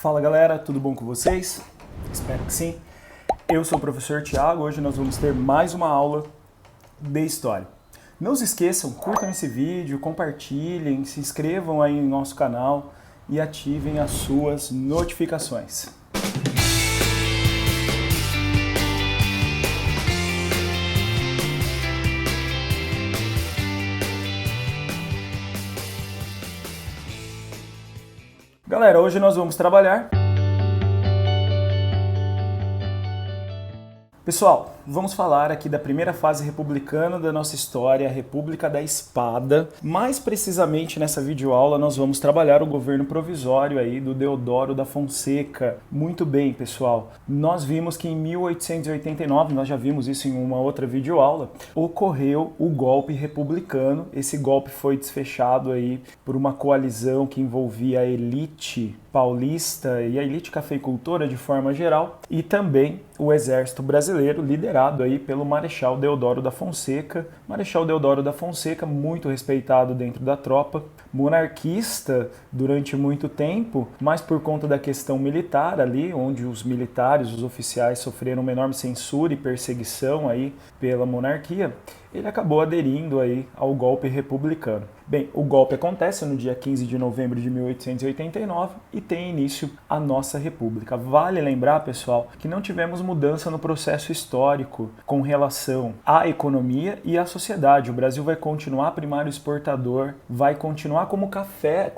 Fala galera, tudo bom com vocês? Espero que sim. Eu sou o professor Thiago, hoje nós vamos ter mais uma aula de História. Não se esqueçam, curtam esse vídeo, compartilhem, se inscrevam aí no nosso canal e ativem as suas notificações. Galera, hoje nós vamos trabalhar. Pessoal, vamos falar aqui da primeira fase republicana da nossa história, a República da Espada. Mais precisamente nessa videoaula nós vamos trabalhar o governo provisório aí do Deodoro da Fonseca. Muito bem, pessoal. Nós vimos que em 1889, nós já vimos isso em uma outra videoaula, ocorreu o golpe republicano. Esse golpe foi desfechado aí por uma coalizão que envolvia a elite paulista e a elite cafeicultora de forma geral e também o exército brasileiro liderado aí pelo Marechal Deodoro da Fonseca. Marechal Deodoro da Fonseca, muito respeitado dentro da tropa, monarquista durante muito tempo, mas por conta da questão militar ali, onde os militares, os oficiais sofreram uma enorme censura e perseguição aí pela monarquia, ele acabou aderindo aí ao golpe republicano. Bem, o golpe acontece no dia 15 de novembro de 1889 e tem início a nossa república. Vale lembrar, pessoal, que não tivemos mudança no processo histórico com relação à economia e à sociedade. O Brasil vai continuar primário exportador, vai continuar com o café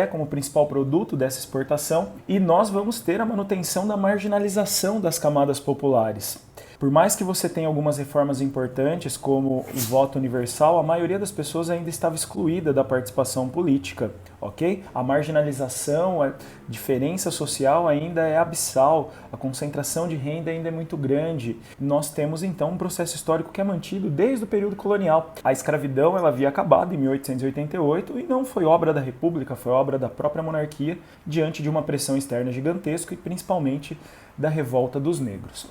como principal produto dessa exportação e nós vamos ter a manutenção da marginalização das camadas populares. Por mais que você tenha algumas reformas importantes, como o voto universal, a maioria das pessoas ainda estava excluída da participação política, ok? A marginalização, a diferença social ainda é abissal, a concentração de renda ainda é muito grande. Nós temos então um processo histórico que é mantido desde o período colonial. A escravidão ela havia acabado em 1888 e não foi obra da República, foi obra da própria monarquia, diante de uma pressão externa gigantesca e principalmente da revolta dos negros.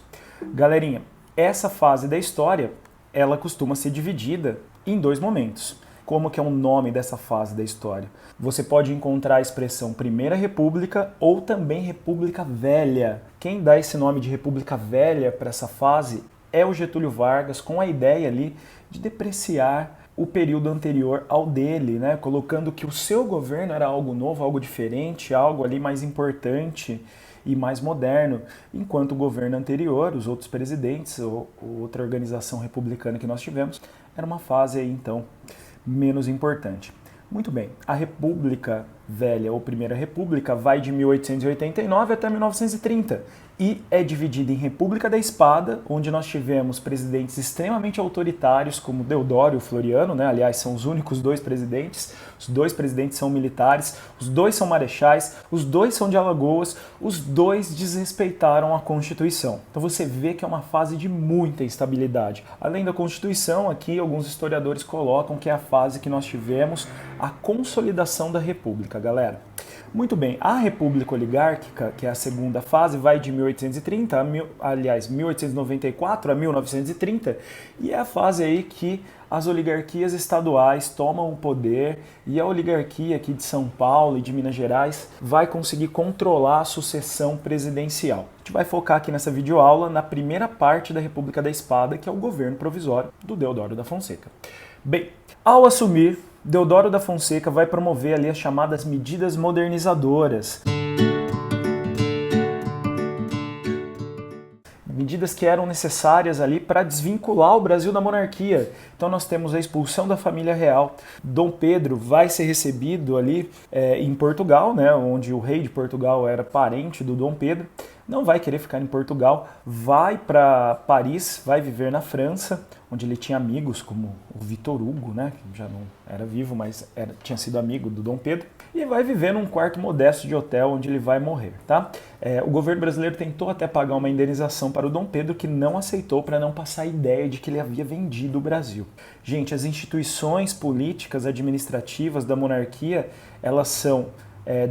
Galerinha, essa fase da história, ela costuma ser dividida em dois momentos. Como que é o nome dessa fase da história? Você pode encontrar a expressão Primeira República ou também República Velha. Quem dá esse nome de República Velha para essa fase é o Getúlio Vargas, com a ideia ali de depreciar o período anterior ao dele, né? Colocando que o seu governo era algo novo, algo diferente, algo ali mais importante e mais moderno, enquanto o governo anterior, os outros presidentes ou outra organização republicana que nós tivemos, era uma fase aí, então, menos importante. Muito bem, a República Velha ou Primeira República vai de 1889 até 1930 e é dividida em República da Espada, onde nós tivemos presidentes extremamente autoritários como Deodoro e o Floriano, né? Aliás, são os únicos dois presidentes, os dois presidentes são militares, os dois são marechais, os dois são de Alagoas, os dois desrespeitaram a Constituição. Então você vê que é uma fase de muita instabilidade. Além da Constituição, aqui alguns historiadores colocam que é a fase que nós tivemos a consolidação da República, galera. Muito bem, a República Oligárquica, que é a segunda fase, vai de 1894 a 1930, e é a fase aí que as oligarquias estaduais tomam o poder e a oligarquia aqui de São Paulo e de Minas Gerais vai conseguir controlar a sucessão presidencial. A gente vai focar aqui nessa videoaula na primeira parte da República da Espada, que é o governo provisório do Deodoro da Fonseca. Bem, ao assumir, Deodoro da Fonseca vai promover ali as chamadas medidas modernizadoras. Medidas que eram necessárias ali para desvincular o Brasil da monarquia. Então nós temos a expulsão da família real. Dom Pedro vai ser recebido ali em Portugal, né, onde o rei de Portugal era parente do Dom Pedro. Não vai querer ficar em Portugal, vai para Paris, vai viver na França, onde ele tinha amigos como o Victor Hugo, né, que já não era vivo, mas tinha sido amigo do Dom Pedro, e vai viver num quarto modesto de hotel onde ele vai morrer, tá? O governo brasileiro tentou até pagar uma indenização para o Dom Pedro, que não aceitou para não passar a ideia de que ele havia vendido o Brasil. Gente, as instituições políticas, administrativas da monarquia, elas são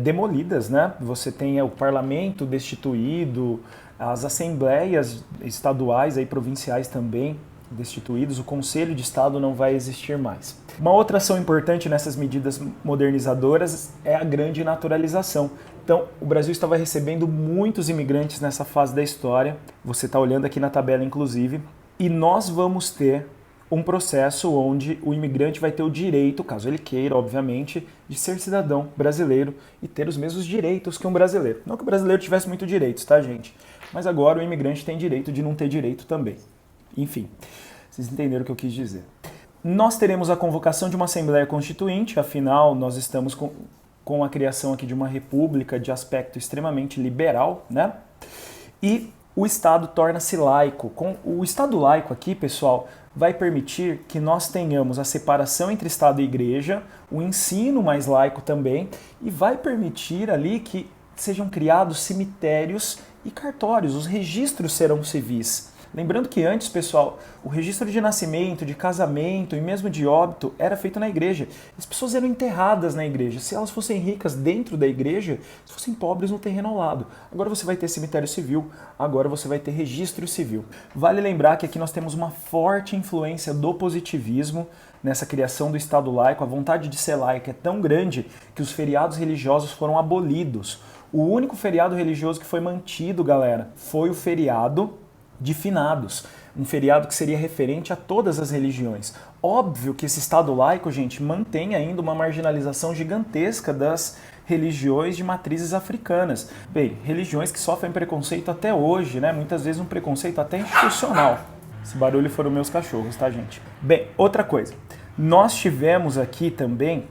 demolidas, né? Você tem o parlamento destituído, as assembleias estaduais e provinciais também destituídos, o Conselho de Estado não vai existir mais. Uma outra ação importante nessas medidas modernizadoras é a grande naturalização. Então, o Brasil estava recebendo muitos imigrantes nessa fase da história, você está olhando aqui na tabela inclusive, e nós vamos ter um processo onde o imigrante vai ter o direito, caso ele queira, obviamente, de ser cidadão brasileiro e ter os mesmos direitos que um brasileiro. Não que o brasileiro tivesse muito direitos, tá, gente? Mas agora o imigrante tem direito de não ter direito também. Enfim, vocês entenderam o que eu quis dizer. Nós teremos a convocação de uma Assembleia Constituinte, afinal, nós estamos com a criação aqui de uma república de aspecto extremamente liberal, né? E o Estado torna-se laico. O Estado laico aqui, pessoal, vai permitir que nós tenhamos a separação entre Estado e Igreja, o ensino mais laico também, e vai permitir ali que sejam criados cemitérios e cartórios, os registros serão civis. Lembrando que antes, pessoal, o registro de nascimento, de casamento e mesmo de óbito era feito na igreja. As pessoas eram enterradas na igreja. Se elas fossem ricas dentro da igreja, se fossem pobres no terreno ao lado. Agora você vai ter cemitério civil, agora você vai ter registro civil. Vale lembrar que aqui nós temos uma forte influência do positivismo nessa criação do Estado laico. A vontade de ser laico é tão grande que os feriados religiosos foram abolidos. O único feriado religioso que foi mantido, galera, foi o feriado de finados, um feriado que seria referente a todas as religiões. Óbvio que esse Estado laico, gente, mantém ainda uma marginalização gigantesca das religiões de matrizes africanas. Bem, religiões que sofrem preconceito até hoje, né? Muitas vezes um preconceito até institucional. Esse barulho foram meus cachorros, tá, gente? Bem, outra coisa. Nós tivemos aqui também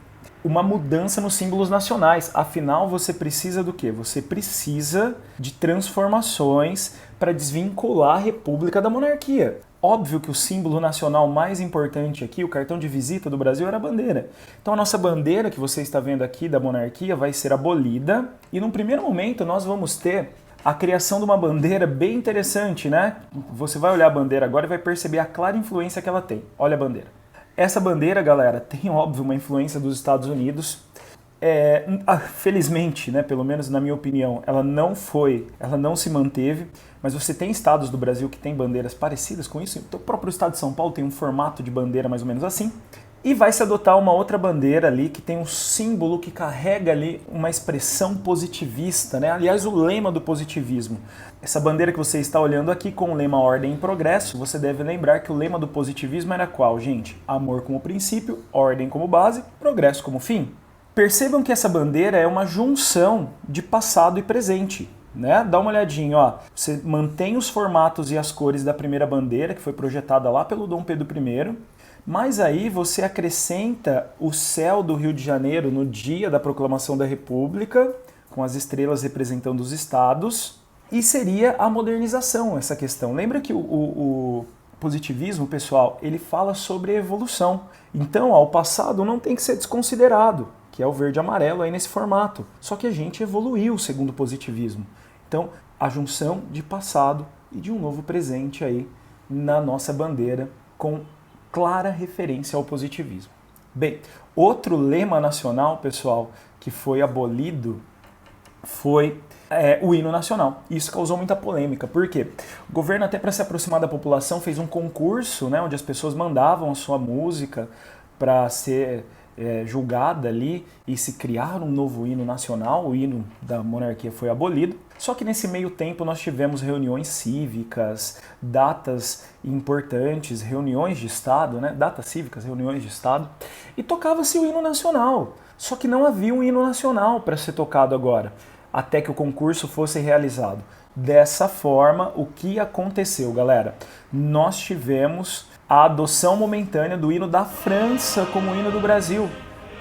uma mudança nos símbolos nacionais. Afinal, você precisa do quê? Você precisa de transformações para desvincular a república da monarquia. Óbvio que o símbolo nacional mais importante aqui, o cartão de visita do Brasil, era a bandeira. Então a nossa bandeira que você está vendo aqui da monarquia vai ser abolida e num primeiro momento nós vamos ter a criação de uma bandeira bem interessante, né? Você vai olhar a bandeira agora e vai perceber a clara influência que ela tem. Olha a bandeira. Essa bandeira, galera, tem óbvio uma influência dos Estados Unidos. Felizmente, né, pelo menos na minha opinião, ela não se manteve, mas você tem estados do Brasil que têm bandeiras parecidas com isso. Então, o próprio estado de São Paulo tem um formato de bandeira mais ou menos assim. E vai se adotar uma outra bandeira ali que tem um símbolo que carrega ali uma expressão positivista, né? Aliás, o lema do positivismo. Essa bandeira que você está olhando aqui com o lema Ordem e Progresso, você deve lembrar que o lema do positivismo era qual, gente? Amor como princípio, ordem como base, progresso como fim. Percebam que essa bandeira é uma junção de passado e presente, né? Dá uma olhadinha, ó. Você mantém os formatos e as cores da primeira bandeira, que foi projetada lá pelo Dom Pedro I, mas aí você acrescenta o céu do Rio de Janeiro no dia da proclamação da República, com as estrelas representando os estados, e seria a modernização essa questão. Lembra que o positivismo, pessoal, ele fala sobre evolução. Então, o passado não tem que ser desconsiderado, que é o verde e amarelo aí nesse formato. Só que a gente evoluiu segundo o positivismo. Então, a junção de passado e de um novo presente aí na nossa bandeira com clara referência ao positivismo. Bem, outro lema nacional, pessoal, que foi abolido foi o hino nacional. Isso causou muita polêmica. Por quê? O governo, até para se aproximar da população, fez um concurso, né, onde as pessoas mandavam a sua música para ser julgada ali e se criar um novo hino nacional. O hino da monarquia foi abolido. Só que nesse meio tempo nós tivemos reuniões cívicas, datas importantes, reuniões de Estado, né? Datas cívicas, reuniões de Estado, e tocava-se o hino nacional. Só que não havia um hino nacional para ser tocado agora, até que o concurso fosse realizado. Dessa forma, o que aconteceu, galera? Nós tivemos a adoção momentânea do hino da França como hino do Brasil.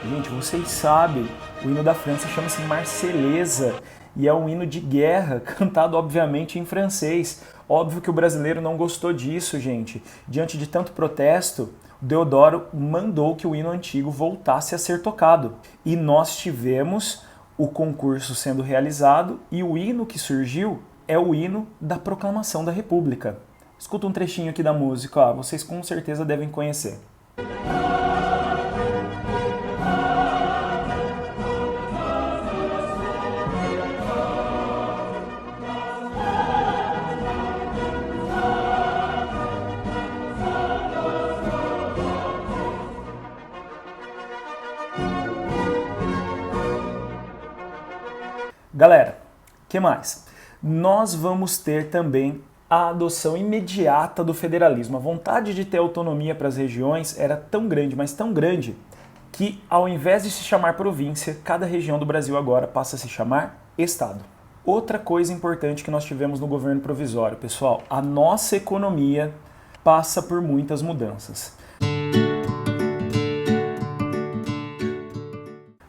Gente, vocês sabem, o hino da França chama-se Marselhesa e é um hino de guerra, cantado obviamente em francês. Óbvio que o brasileiro não gostou disso, gente. Diante de tanto protesto, Deodoro mandou que o hino antigo voltasse a ser tocado. E nós tivemos o concurso sendo realizado e o hino que surgiu é o hino da Proclamação da República. Escuta um trechinho aqui da música, ó, vocês com certeza devem conhecer. Galera, que mais? Nós vamos ter também a adoção imediata do federalismo. A vontade de ter autonomia para as regiões era tão grande, mas tão grande, que ao invés de se chamar província, cada região do Brasil agora passa a se chamar estado. Outra coisa importante que nós tivemos no governo provisório, pessoal, a nossa economia passa por muitas mudanças.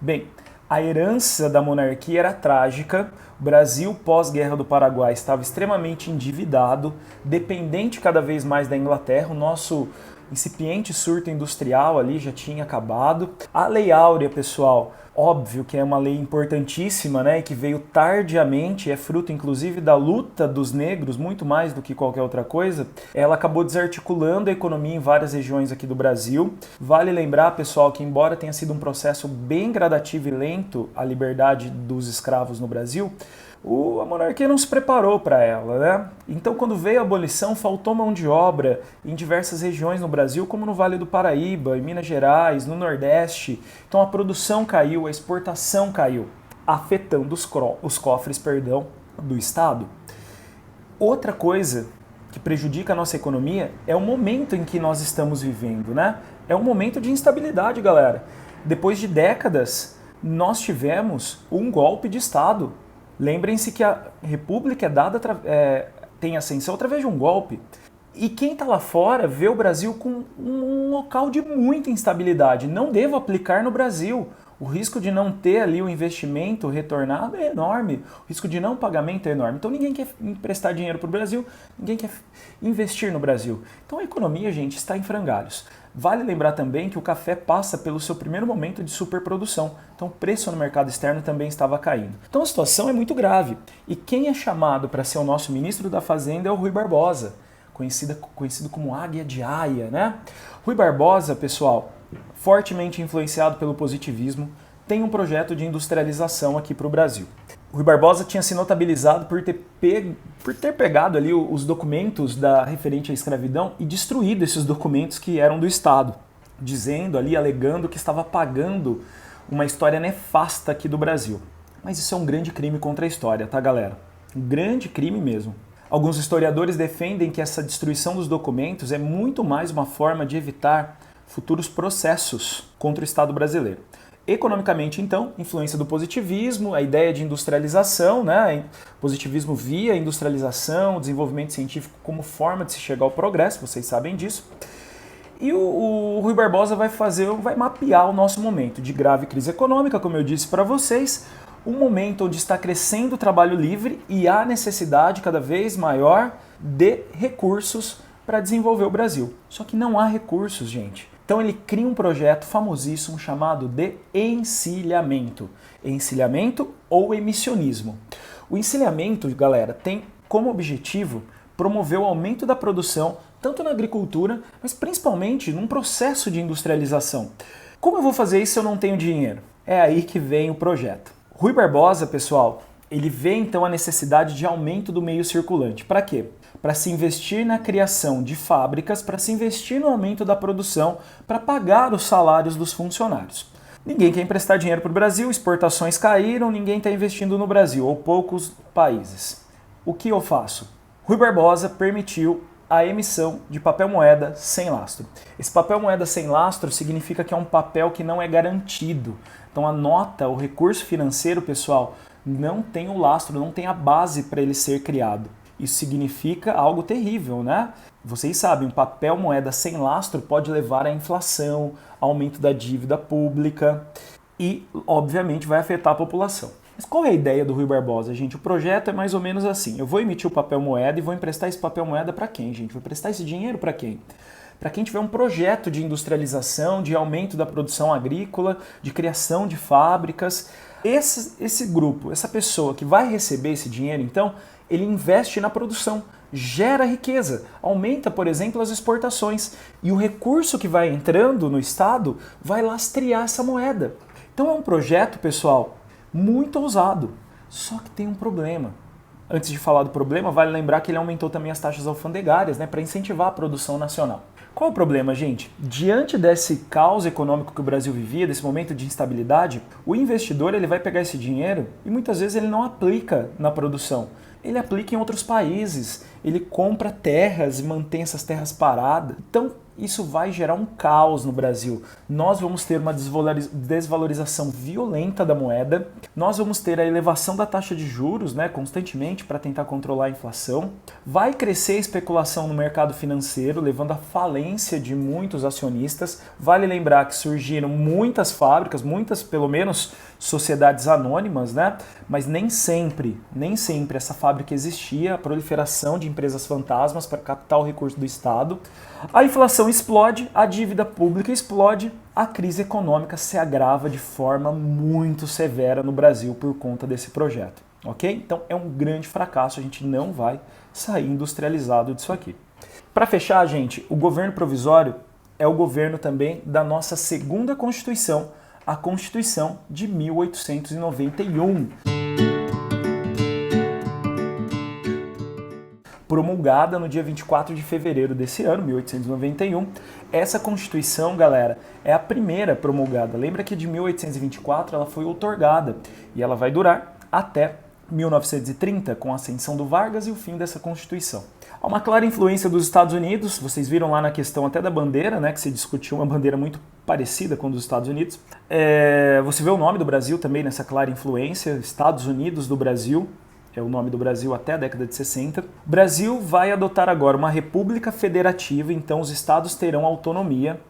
Bem, a herança da monarquia era trágica, o Brasil pós-Guerra do Paraguai estava extremamente endividado, dependente cada vez mais da Inglaterra, o nosso incipiente surto industrial ali já tinha acabado. A Lei Áurea, pessoal, óbvio que é uma lei importantíssima, né, que veio tardiamente, é fruto inclusive da luta dos negros, muito mais do que qualquer outra coisa. Ela acabou desarticulando a economia em várias regiões aqui do Brasil. Vale lembrar, pessoal, que embora tenha sido um processo bem gradativo e lento a liberdade dos escravos no Brasil, a monarquia não se preparou para ela, né? Então, quando veio a abolição, faltou mão de obra em diversas regiões no Brasil, como no Vale do Paraíba, em Minas Gerais, no Nordeste. Então, a produção caiu, a exportação caiu, afetando os cofres, do Estado. Outra coisa que prejudica a nossa economia é o momento em que nós estamos vivendo, né? É um momento de instabilidade, galera. Depois de décadas, nós tivemos um golpe de Estado. Lembrem-se que a República é dada, tem ascensão através de um golpe. E quem está lá fora vê o Brasil com um local de muita instabilidade. Não devo aplicar no Brasil. O risco de não ter ali o investimento retornado é enorme. O risco de não pagamento é enorme. Então ninguém quer emprestar dinheiro para o Brasil, ninguém quer investir no Brasil. Então a economia, gente, está em frangalhos. Vale lembrar também que o café passa pelo seu primeiro momento de superprodução. Então o preço no mercado externo também estava caindo. Então a situação é muito grave. E quem é chamado para ser o nosso ministro da Fazenda é o Rui Barbosa, conhecido como Águia de Aia, né? Rui Barbosa, pessoal, fortemente influenciado pelo positivismo, tem um projeto de industrialização aqui para o Brasil. O Rui Barbosa tinha se notabilizado por ter pegado ali os documentos referente à escravidão e destruído esses documentos que eram do Estado, dizendo ali, alegando que estava apagando uma história nefasta aqui do Brasil. Mas isso é um grande crime contra a história, tá, galera? Um grande crime mesmo. Alguns historiadores defendem que essa destruição dos documentos é muito mais uma forma de evitar futuros processos contra o Estado brasileiro. Economicamente, então, influência do positivismo, a ideia de industrialização, né? Positivismo via industrialização, desenvolvimento científico como forma de se chegar ao progresso, vocês sabem disso. E o Rui Barbosa vai mapear o nosso momento de grave crise econômica, como eu disse para vocês, um momento onde está crescendo o trabalho livre e há necessidade cada vez maior de recursos para desenvolver o Brasil. Só que não há recursos, gente. Então ele cria um projeto famosíssimo chamado de encilhamento. Encilhamento ou emissionismo. O encilhamento, galera, tem como objetivo promover o aumento da produção, tanto na agricultura, mas principalmente num processo de industrialização. Como eu vou fazer isso se eu não tenho dinheiro? É aí que vem o projeto. Rui Barbosa, pessoal, ele vê então a necessidade de aumento do meio circulante. Para quê? Para se investir na criação de fábricas, para se investir no aumento da produção, para pagar os salários dos funcionários. Ninguém quer emprestar dinheiro para o Brasil, exportações caíram, ninguém está investindo no Brasil, ou poucos países. O que eu faço? Rui Barbosa permitiu a emissão de papel moeda sem lastro. Esse papel moeda sem lastro significa que é um papel que não é garantido. Então a nota, o recurso financeiro, pessoal, não tem o lastro, não tem a base para ele ser criado. Isso significa algo terrível, né? Vocês sabem, um papel moeda sem lastro pode levar à inflação, aumento da dívida pública e, obviamente, vai afetar a população. Mas qual é a ideia do Rui Barbosa, gente? O projeto é mais ou menos assim. Eu vou emitir o papel moeda e vou emprestar esse papel moeda para quem, gente? Vou emprestar esse dinheiro para quem? Para quem tiver um projeto de industrialização, de aumento da produção agrícola, de criação de fábricas. Esse grupo, essa pessoa que vai receber esse dinheiro, então, ele investe na produção, gera riqueza, aumenta, por exemplo, as exportações. E o recurso que vai entrando no Estado vai lastrear essa moeda. Então é um projeto, pessoal, muito ousado. Só que tem um problema. Antes de falar do problema, vale lembrar que ele aumentou também as taxas alfandegárias, né, para incentivar a produção nacional. Qual o problema, gente? Diante desse caos econômico que o Brasil vivia, desse momento de instabilidade, o investidor ele vai pegar esse dinheiro e muitas vezes ele não aplica na produção. Ele aplica em outros países, ele compra terras e mantém essas terras paradas. Então, isso vai gerar um caos no Brasil. Nós vamos ter uma desvalorização violenta da moeda, nós vamos ter a elevação da taxa de juros, né, constantemente para tentar controlar a inflação. Vai crescer a especulação no mercado financeiro, levando à falência de muitos acionistas. Vale lembrar que surgiram muitas fábricas, muitas pelo menos sociedades anônimas, né? Mas nem sempre essa fábrica existia, a proliferação de empresas fantasmas para captar o recurso do Estado. A inflação explode, a dívida pública explode, a crise econômica se agrava de forma muito severa no Brasil por conta desse projeto, ok? Então é um grande fracasso, a gente não vai sair industrializado disso aqui. Para fechar, gente, o governo provisório é o governo também da nossa segunda Constituição, a Constituição de 1891. Promulgada no dia 24 de fevereiro desse ano, 1891. Essa Constituição, galera, é a primeira promulgada. Lembra que de 1824 ela foi outorgada e ela vai durar até 1930, com a ascensão do Vargas e o fim dessa Constituição. Há uma clara influência dos Estados Unidos, vocês viram lá na questão até da bandeira, né, que se discutiu uma bandeira muito parecida com a dos Estados Unidos. Você vê o nome do Brasil também nessa clara influência, Estados Unidos do Brasil, é o nome do Brasil até a década de 60. O Brasil vai adotar agora uma república federativa, então os estados terão autonomia.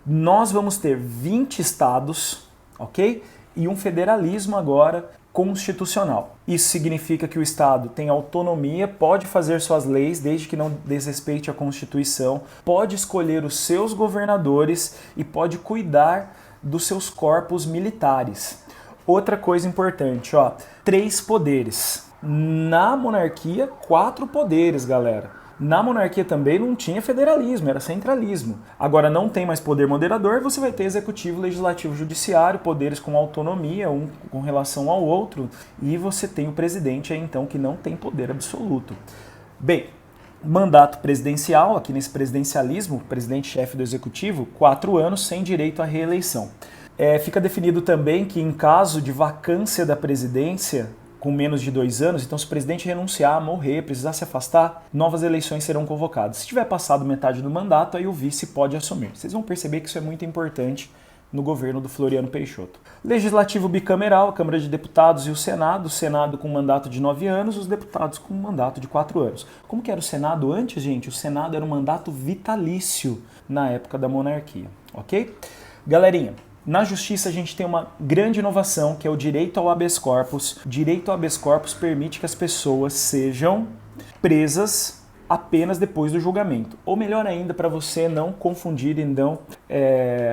Nós vamos ter 20 estados, ok? E um federalismo agora constitucional. Isso significa que o Estado tem autonomia, pode fazer suas leis desde que não desrespeite a Constituição, pode escolher os seus governadores e pode cuidar dos seus corpos militares. Outra coisa importante, ó, 3 poderes. Na monarquia, 4 poderes, galera. Na monarquia também não tinha federalismo, era centralismo. Agora não tem mais poder moderador, você vai ter executivo, legislativo, judiciário, poderes com autonomia, um com relação ao outro, e você tem o presidente aí então que não tem poder absoluto. Bem, mandato presidencial, aqui nesse presidencialismo, presidente-chefe do executivo, 4 anos sem direito à reeleição. Fica definido também que em caso de vacância da presidência, com menos de 2 anos, então se o presidente renunciar, morrer, precisar se afastar, novas eleições serão convocadas. Se tiver passado metade do mandato, aí o vice pode assumir. Vocês vão perceber que isso é muito importante no governo do Floriano Peixoto. Legislativo bicameral, a Câmara de Deputados e o Senado com mandato de 9 anos, os deputados com mandato de 4 anos. Como que era o Senado antes, gente? O Senado era um mandato vitalício na época da monarquia, ok? Galerinha, na justiça a gente tem uma grande inovação, que é o direito ao habeas corpus. O direito ao habeas corpus permite que as pessoas sejam presas apenas depois do julgamento. Ou melhor ainda, para você não confundir e não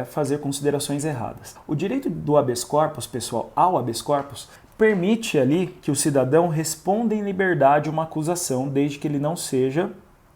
fazer considerações erradas. O direito do habeas corpus, pessoal, ao habeas corpus, permite ali que o cidadão responda em liberdade uma acusação, desde que ele não seja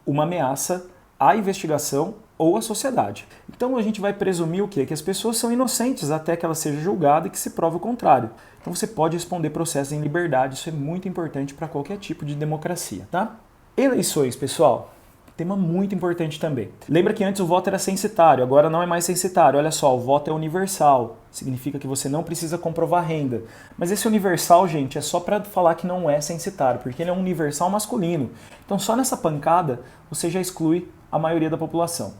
uma ameaça à investigação ou à sociedade. Então a gente vai presumir o quê? Que as pessoas são inocentes até que ela seja julgada e que se prove o contrário. Então você pode responder processos em liberdade, isso é muito importante para qualquer tipo de democracia, tá? Eleições, pessoal, tema muito importante também. Lembra que antes o voto era censitário, agora não é mais censitário. Olha só, o voto é universal, significa que você não precisa comprovar renda. Mas esse universal, gente, é só para falar que não é censitário, porque ele é um universal masculino. Então só nessa pancada você já exclui a maioria da população.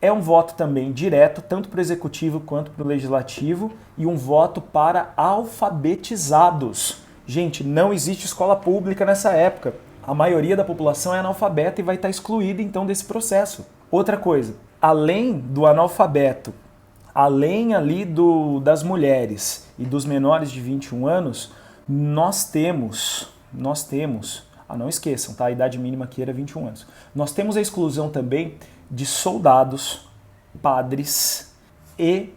É um voto também direto, tanto para o executivo quanto para o legislativo, e um voto para alfabetizados. Gente, não existe escola pública nessa época. A maioria da população é analfabeta e vai estar excluída então desse processo. Outra coisa, além do analfabeto, além ali das mulheres e dos menores de 21 anos, nós temos, não esqueçam, tá? A idade mínima aqui era 21 anos. Nós temos a exclusão também de soldados, padres e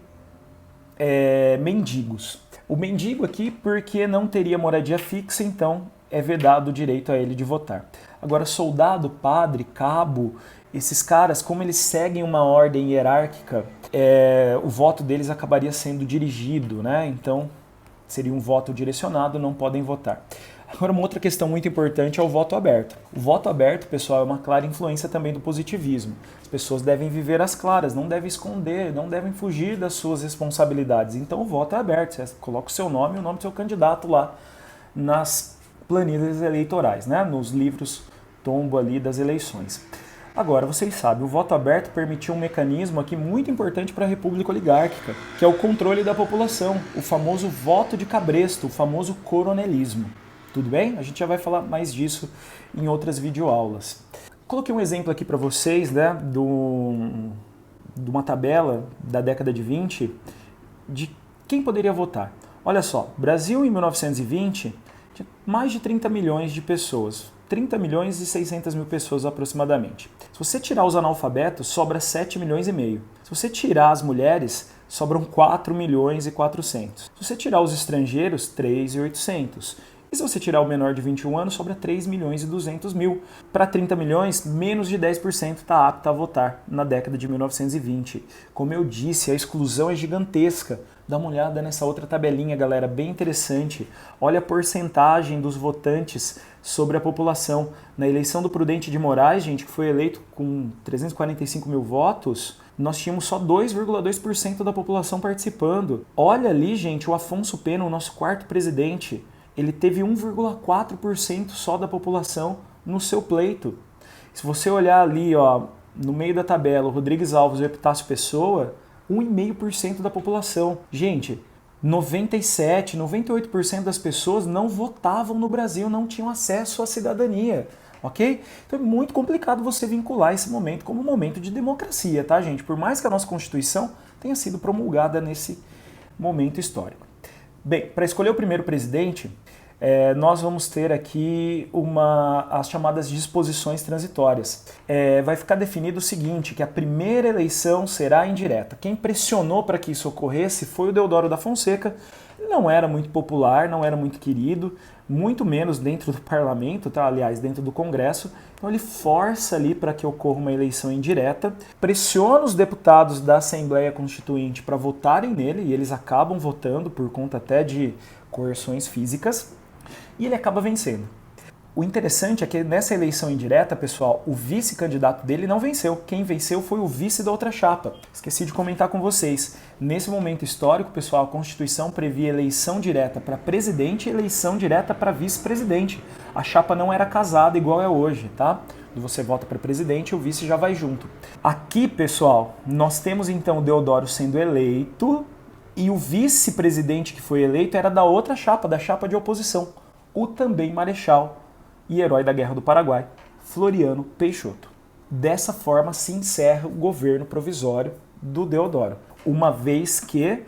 mendigos. O mendigo aqui porque não teria moradia fixa, então é vedado o direito a ele de votar. Agora, soldado, padre, cabo, esses caras, como eles seguem uma ordem hierárquica, o voto deles acabaria sendo dirigido, né? Então, seria um voto direcionado, não podem votar. Agora, uma outra questão muito importante é o voto aberto. O voto aberto, pessoal, é uma clara influência também do positivismo. As pessoas devem viver às claras, não devem esconder, não devem fugir das suas responsabilidades. Então, o voto é aberto. Você coloca o seu nome e o nome do seu candidato lá nas planilhas eleitorais, né? Nos livros tombo ali das eleições. Agora, vocês sabem, o voto aberto permitiu um mecanismo aqui muito importante para a República Oligárquica, que é o controle da população, o famoso voto de cabresto, o famoso coronelismo. Tudo bem? A gente já vai falar mais disso em outras videoaulas. Coloquei um exemplo aqui para vocês, né, de uma tabela da década de 20 de quem poderia votar. Olha só, Brasil em 1920 tinha mais de 30 milhões de pessoas. 30 milhões e 600 mil pessoas aproximadamente. Se você tirar os analfabetos, sobra 7 milhões e meio. Se você tirar as mulheres, sobram 4 milhões e 400. Se você tirar os estrangeiros, 3.800. E se você tirar o menor de 21 anos, sobra 3 milhões e 200 mil. Para 30 milhões, menos de 10% está apto a votar na década de 1920. Como eu disse, a exclusão é gigantesca. Dá uma olhada nessa outra tabelinha, galera, bem interessante. Olha a porcentagem dos votantes sobre a população. Na eleição do Prudente de Moraes, gente, que foi eleito com 345 mil votos, nós tínhamos só 2,2% da população participando. Olha ali, gente, o Afonso Pena, o nosso quarto presidente, ele teve 1,4% só da população no seu pleito. Se você olhar ali, ó, no meio da tabela, o Rodrigues Alves e o Epitácio Pessoa, 1,5% da população. Gente, 97%, 98% das pessoas não votavam no Brasil, não tinham acesso à cidadania, ok? Então é muito complicado você vincular esse momento como um momento de democracia, tá, gente? Por mais que a nossa Constituição tenha sido promulgada nesse momento histórico. Bem, para escolher o primeiro presidente, nós vamos ter aqui as chamadas disposições transitórias. Vai ficar definido o seguinte, que a primeira eleição será indireta. Quem pressionou para que isso ocorresse foi o Deodoro da Fonseca. Não era muito popular, não era muito querido, muito menos dentro do parlamento, tá? Aliás, dentro do Congresso. Então ele força ali para que ocorra uma eleição indireta, pressiona os deputados da Assembleia Constituinte para votarem nele, e eles acabam votando por conta até de coerções físicas, e ele acaba vencendo. O interessante é que nessa eleição indireta, pessoal, o vice-candidato dele não venceu. Quem venceu foi o vice da outra chapa. Esqueci de comentar com vocês. Nesse momento histórico, pessoal, a Constituição previa eleição direta para presidente e eleição direta para vice-presidente. A chapa não era casada igual é hoje, tá? Quando você vota para presidente, o vice já vai junto. Aqui, pessoal, nós temos então o Deodoro sendo eleito e o vice-presidente que foi eleito era da outra chapa, da chapa de oposição. O também marechal e herói da Guerra do Paraguai, Floriano Peixoto. Dessa forma se encerra o governo provisório do Deodoro, uma vez que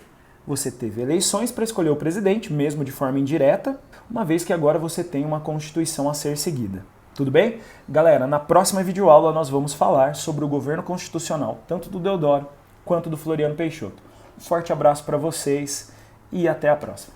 você teve eleições para escolher o presidente, mesmo de forma indireta, uma vez que agora você tem uma Constituição a ser seguida. Tudo bem? Galera, na próxima videoaula nós vamos falar sobre o governo constitucional, tanto do Deodoro quanto do Floriano Peixoto. Um forte abraço para vocês e até a próxima.